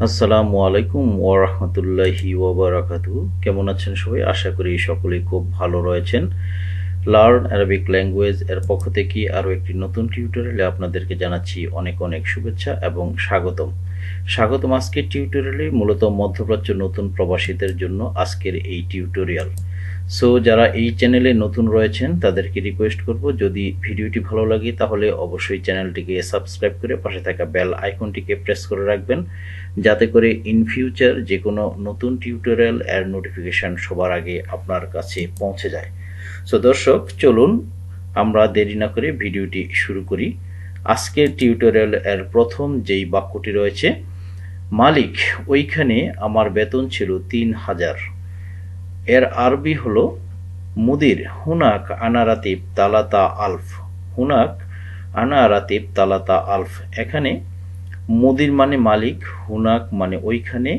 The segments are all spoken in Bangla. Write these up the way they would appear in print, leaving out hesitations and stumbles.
আসসালামু আলাইকুম ওয়া রাহমাতুল্লাহি ওয়া বারাকাতুহু। কেমন আছেন সবাই? আশা করি সকলেই খুব ভালো রয়েছেন। লার্ন অ্যারাবিক ল্যাঙ্গুয়েজ এর পক্ষ থেকে আরও একটি নতুন টিউটোরিয়ালে আপনাদেরকে জানাচ্ছি অনেক অনেক শুভেচ্ছা এবং স্বাগতম। স্বাগতম আজকের টিউটোরিয়ালে মূলত মধ্যপ্রাচ্য নতুন প্রবাসীদের জন্য আজকের এই টিউটোরিয়াল। সো যারা এই চ্যানেলে নতুন রয়েছেন তাদেরকে রিকোয়েস্ট করব, যদি ভিডিওটি ভালো লাগে তাহলে অবশ্যই চ্যানেলটিকে সাবস্ক্রাইব করে পাশে থাকা বেল আইকনটিকে প্রেস করে রাখবেন, যাতে করে ইন ফিউচার যে কোনো নতুন টিউটোরিয়াল এর নোটিফিকেশন সবার আগে আপনার কাছে পৌঁছে যায়। সো দর্শক, চলুন আমরা দেরি না করে ভিডিওটি শুরু করি। আজকের টিউটোরিয়াল এর প্রথম যেই বাক্যটি রয়েছে, মালিক, ওইখানে আমার বেতন ছিল ৩,০০০। এর আরবি হলো মুদির, হুনাক আনা রাতিব তালাতা আলফ। হুনাক আনা রাতিব তালাতা আলফ। এখানে মুদির মানে মালিক, হুনাক মানে ওইখানে,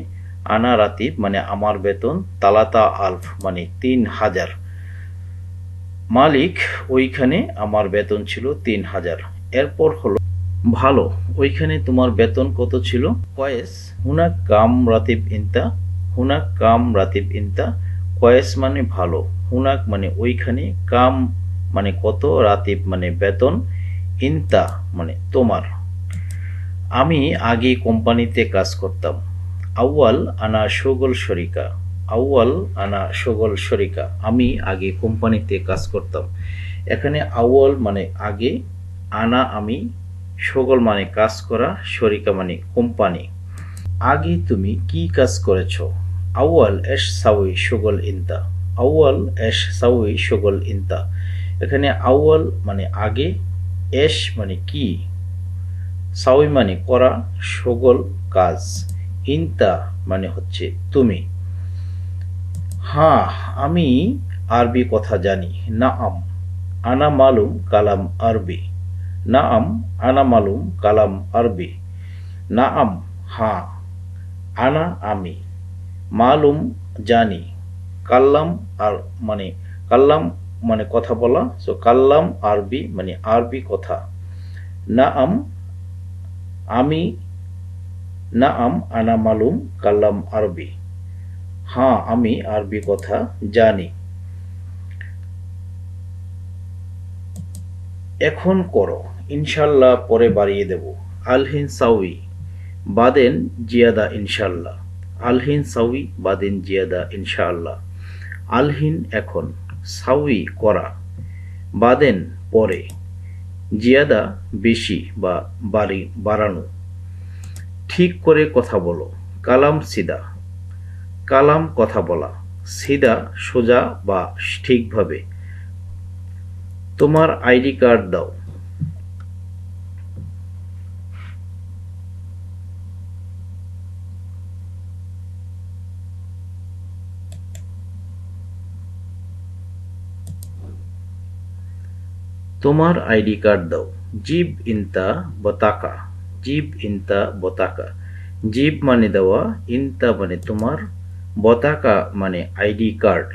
আনা রাতিব মানে আমার বেতন, তালাতা আলফ মানে ৩,০০০। মালিক, ওইখানে আমার বেতন ছিল ৩,০০০। এরপর হলো ভালো, ওইখানে তোমার বেতন কত ছিল? কয়েস, হুনাক কাম রাতিব ইনতা। হুনাক কাম রাতিব ইনতা। কয়েস মানে ভালো, হুনাক মানে ওইখানে, কাম মানে কত, রাতিব মানে বেতন, ইনতা মানে তোমার। আমি আগে কোম্পানিতে কাজ করতাম। আউয়াল আনা শগল শরিকা। আউয়াল আনা শগল শরিকা। আমি আগে কোম্পানিতে কাজ করতাম। এখানে আউয়াল মানে আগে, আনা আমি, শগল মানে কাজ করা, শরিকা মানে কোম্পানি। আগে তুমি কি কাজ করেছ? আউয়াল এশ সাউই শগল ইনতা। আউয়াল এশ সাউই শগল ইনতা। এখানে আউয়াল মানে আগে, এশ মানে কি, সাউই মানে করা, শগল কাজ, ইনতা মানে হচ্ছে তুমি। হ্যাঁ, আমি আরবি কথা জানি। নাআম আনা মালুম কালাম আরবি। নাআম আনা মালুম কালাম আরবি। নাআম হ্যাঁ, আনা আমি, মালুম জানি, কাল্লাম আর মানে কাল্লাম মানে কথা বলা, সো কাল্লাম আরবি মানে আরবি কথা। নাআম আমি, নাআম আনা মালুম কাল্লাম আরবি। হ্যাঁ, আমি আরবি কথা জানি। এখন করো, ইনশাল্লাহ পরে বাড়িয়ে দেব। আলহিন সাউই বাদেন জিয়াদা ইনশাল্লাহ। আলহিন সাউই বাদেন জিয়াদা ইনশাআল্লাহ। আলহিন এখন, সাউই করা, বাদেন পরে, জিয়াদা বেশি বা বাড়ানো। ঠিক করে কথা বলো। কালাম সিদা। কালাম কথা বলা, সিদা সোজা বা ঠিকভাবে। তোমার আইডি কার্ড দাও। তোমার আইডি কার্ড দাও। জিব ইনতা বতাকা। জিব ইনতা বতাকা। জিব মানে দেওয়া, ইনতা মানে তোমার, বতাকা মানে আইডি কার্ড।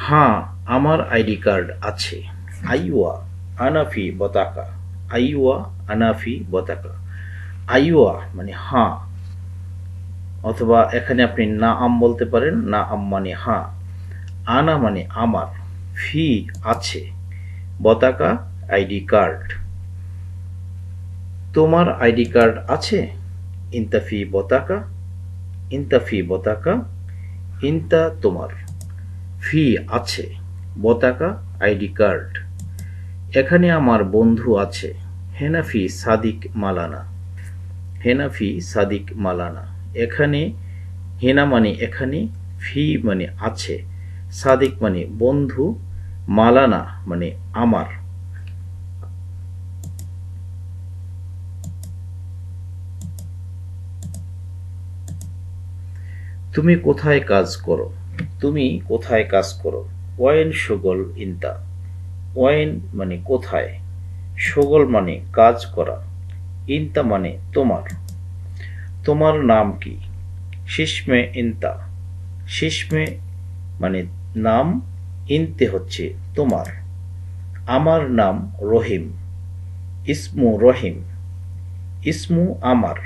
হ্যাঁ, আমার আইডি কার্ড আছে। আইওয়া আনাফি বতাকা। আইওয়া আনাফি বতাকা। আইওয়া মানে হ্যাঁ, অথবা এখানে আপনি না আম বলতে পারেন। না আম মানে হ্যাঁ, আনা মানে আমার, ফি আছে, বতাকা আইডি কার্ড। তোমার আইডি কার্ড আছে? ইনতাফি বতাকা। ইনতাফি বতাকা। ইনতা তোমার, ফি আছে, বতাকা আইডি কার্ড। এখানে আমার বন্ধু আছে। হেনাফি সাদিক মালানা। হেনাফি সাদিক মালানা। এখানে হেনা মানে এখানে, ফি মানে আছে, সাদিক মানে বন্ধু, মালানা মানে আমার। তুমি কোথায় কাজ করো? তুমি কোথায় কাজ করো? ওয়াইন সুগল ইনতা। ওয়াইন মানে কোথায়, সুগল মানে কাজ করা, ইনতা মানে তোমার। তোমার নাম কি? শিসমে ইনতা। শিসমে মানে নাম, ইনতে হচ্ছে তোমার। আমার নাম রহিম। ইসমু রহিম। ইসমু আমার,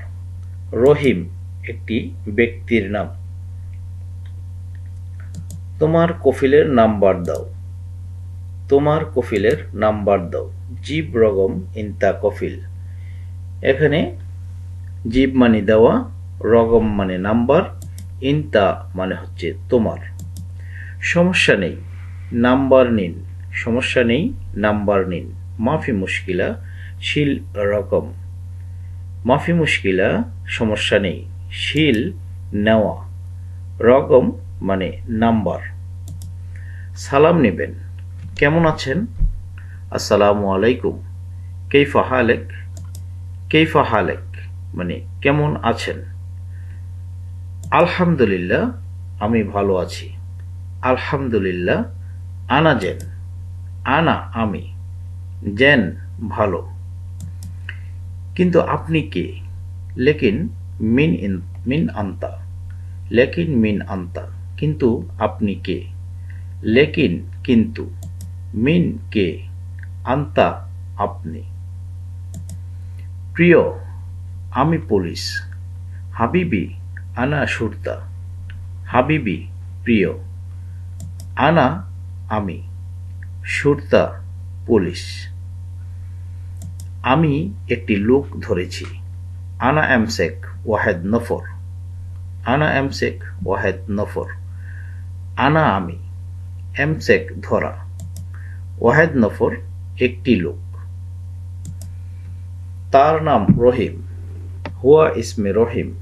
রহিম একটি ব্যক্তির নাম। তোমার কফিলের নাম্বার দাও। তোমার কফিলের নাম্বার দাও। জিব রগম ইনতা কফিল। এখানে জিব মানে দেওয়া, রগম মানে নাম্বার, ইনতা মানে হচ্ছে তোমার। সমস্যা নেই, নাম্বার নিন। সমস্যা নেই, নাম্বার নিন। মাফি মুশকিলা, শিল রকম। মাফি মুশকিলা সমস্যা নেই, শিল নেওয়া, রকম মানে নাম্বার। সালাম নেবেন। কেমন আছেন? আসসালামু আলাইকুম। কেইফা হালেক। কেইফা হালেক মানে কেমন আছেন। আলহামদুলিল্লাহ আমি ভালো আছি। আলহামদুলিল্লাহ। আনা জেন। আনা আমি, জেন ভালো। কিন্তু আপনি কে? লেকিন মিন আন্তা। লেকিন মিন আন্তা কিন্তু আপনি কে? লেকিন কিন্তু, মিন কে, আন্তা আপনি। প্রিয় আমি পুলিশ। হাবিবি আনা শুরতা। হাবিবি প্রিয়, আনা আমি, শুরতা পুলিশ। আমি একটি লোক ধরেছি। আনা এমসেক ওয়াহেদ নফর। আনা এমসেক ওয়াহেদ নফর। আনা আমি, এমসেক ধরা, ওয়াহেদ নফর একটি লোক। তার নাম রহিম। হুয়া ইসমে রহিম।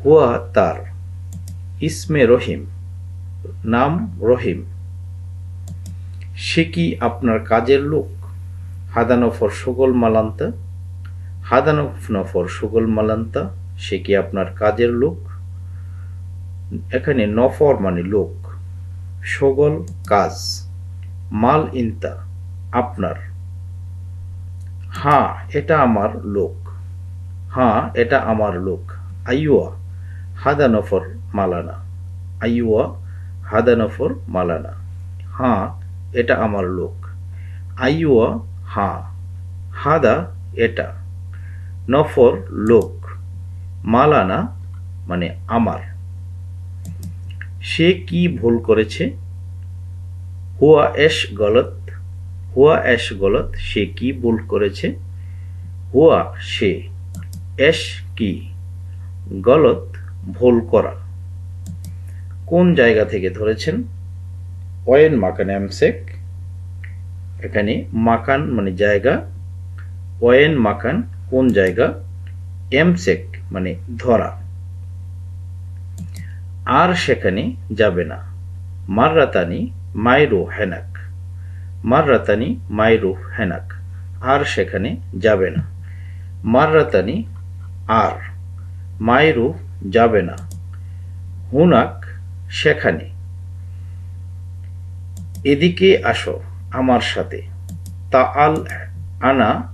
হুয়া তার, ইসমে রহিম নাম রহিম। সে কি আপনার কাজের লোক? হাদা নফর সুগল মালান্তা। হাদা নফর সুগল মালান্তা সে কি আপনার কাজের লোক? এখানে নফর মানে লোক, সুগল কাজ, মাল ইনতা আপনার। হ্যাঁ এটা আমার লোক। হ্যাঁ এটা আমার লোক। আইয়ুয়া হাদা নফর মালানা। আইয়ুয়া হাদা নফর মালানা। হ্যাঁ এটা আমার লোক। আইয়ুয়া হ্যাঁ, হাদা এটা, নফর লোক, মালানা মানে আমার। সে কি ভুল করেছে? হুয়া এশ গলত। হুয়া এশ গলত সে কি ভুল করেছে? হুয়া সে, এশ কি, গলত ভুল করা। কোন জায়গা থেকে ধরেছেন? ওয়েন মাকান এমসেক। এখানে মাকান মানে জায়গা, ওয়েন মাকান কোন জায়গা, এমসেক মানে ধরা। আর সেখানে যাবে না। মাররাতানি মাইরু হেনাক। মাররাতানি মাইরু হেনাক আর সেখানে যাবে না। মাররাতানি আর, মাইরু যাবে না, হুনাক সেখানে। এদিকে আসো আমার সাথে। তাআল আনা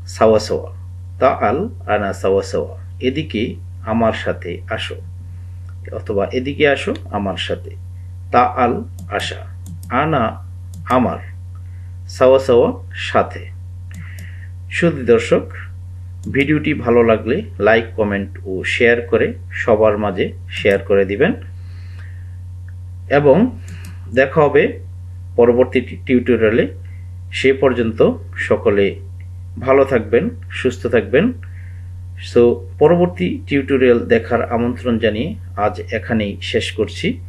সাওয়া সাওয়া। তাআল আনা সাওয়া সাওয়া এদিকে আমার সাথে আসো, অথবা এদিকে আসো আমার সাথে। তাআল আসা, আনা আমার, সাওয়া সাওয়া সাথে। শুধু দর্শক, ভিডিওটি ভালো লাগলে লাইক, কমেন্ট ও শেয়ার করে সবার মাঝে শেয়ার করে দিবেন। এবং দেখা হবে পরবর্তী টিউটোরিয়ালে। সে পর্যন্ত সকলে ভালো থাকবেন, সুস্থ থাকবেন। সো পরবর্তী টিউটোরিয়াল দেখার আমন্ত্রণ জানিয়ে আজ এখানেই শেষ করছি।